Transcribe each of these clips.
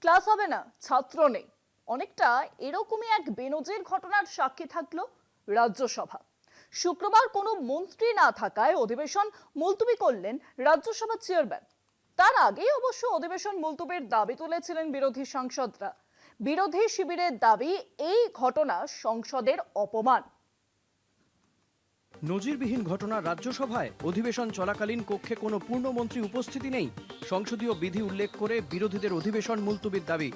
Class হবে না, ছাত্র নেই, অনেকটা এরকমই এক বেনজির ঘটনার সাক্ষী থাকলো রাজ্যসভা। শুক্রবার কোনো মন্ত্রী না থাকায় অধিবেশন মুলতবি করলেন রাজ্যসভার চেয়ারম্যান। তার আগেই অবশ্য অধিবেশন মুলতবির দাবি তুলেছিলেন বিরোধী সাংসদরা। বিরোধী শিবিরের দাবি, এই ঘটনা সংসদের অপমান। নজিরবিহীন ঘটনা রাজ্যসভায় অধিবেশন চলাকালীন কক্ষে কোনো পূর্ণমন্ত্রী উপস্থিতি নেই। সংসদীয় বিধি উল্লেখ করে বিরোধীদের অধিবেশন মুলতবির দাবি।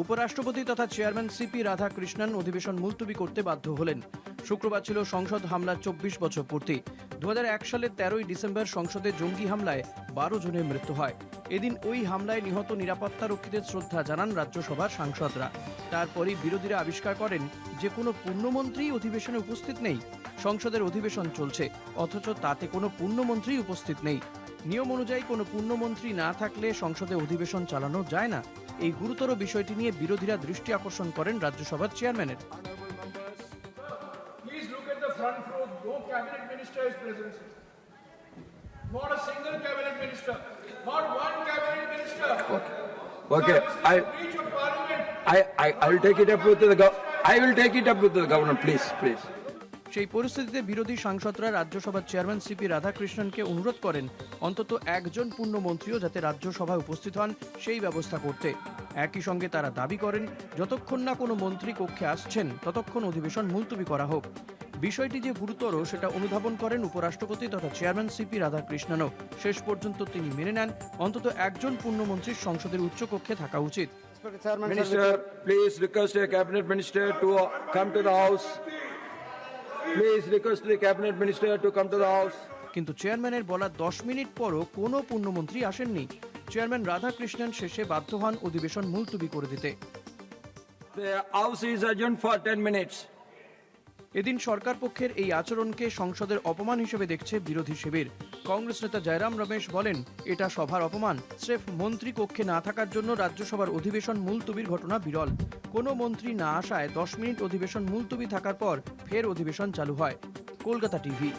উপরাষ্ট্রপতি তথা চেয়ারম্যান সিপি রাধাকৃষ্ণন অধিবেশন মুলতবি করতে বাধ্য হলেন। শুক্রবার ছিল সংসদ হামলার 24 বছর পূর্তি। 2001 সালের 13ই ডিসেম্বর সংসদে জঙ্গি হামলায় 12 জনের মৃত্যু হয়। এদিন ওই হামলায় নিহত নিরাপত্তারক্ষীদের শ্রদ্ধা জানান রাজ্যসভার সাংসদরা। তারপরই বিরোধীরা আবিষ্কার করেন যে কোনো পূর্ণমন্ত্রী অধিবেশনে উপস্থিত নেই। সংসদের অধিবেশন চলছে, অথচ তাতে কোনো পূর্ণমন্ত্রী উপস্থিত নেই। নিয়ম অনুযায়ী কোনো পূর্ণমন্ত্রী না থাকলে সংসদে অধিবেশন চালানো যায় না। এই গুরুতর বিষয়টি নিয়ে বিরোধীরা দৃষ্টি আকর্ষণ করেন রাজ্যসভার চেয়ারম্যানের। Please look at the front row. No cabinet minister is present. Not a single cabinet minister. Not one cabinet minister. Okay. Breach of parliament. I will take it up with I will take it up with the governor, please. সেই পরিস্থিতিতে বিরোধী সাংসদরা রাজ্যসভার chairman CP রাধাকৃষ্ণনকে অনুরোধ করেন অন্তত একজন পূর্ণমন্ত্রীও যাতে রাজ্যসভায় উপস্থিত হন সেই ব্যবস্থা করতে। একই সঙ্গে তারা দাবি করেন যতক্ষণ না কোনো মন্ত্রী কক্ষে আসছেন ততক্ষণ অধিবেশন মুলতবি করা হোক। বিষয়টি যে গুরুতর সেটা অনুধাবন করেন উপরাষ্ট্রপতি তথা চেয়ারম্যান সিপি রাধাকৃষ্ণনও। শেষ পর্যন্ত তিনি মেনে নেন অন্তত একজন পূর্ণমন্ত্রীর সংসদের উচ্চকক্ষে থাকা উচিত। Minister, please request a cabinet minister to come to the house. Please request the cabinet minister to come to the house. কিন্তু চেয়ারম্যানের বলা 10 মিনিট পরও কোনো পূর্ণমন্ত্রী আসেননি। চেয়ারম্যান রাধাকৃষ্ণন শেষে বাধ্য হন অধিবেশন মুলতবি করে দিতে। The house is adjourned for 10 minutes. এদিন সরকার পক্ষের এই আচরণকে সংসদের অপমান হিসেবে দেখছে বিরোধী শিবির। কংগ্রেস নেতা জয়রাম রমেশ বলেন, এটা সভার অপমান। স্রেফ মন্ত্রী কক্ষে না থাকার জন্য রাজ্যসভার অধিবেশন মুলতবির ঘটনা বিরল। কোনো মন্ত্রী না আসায় 10 মিনিট অধিবেশন মুলতবি থাকার পর ফের অধিবেশন চালু হয়। কলকাতা টিভি।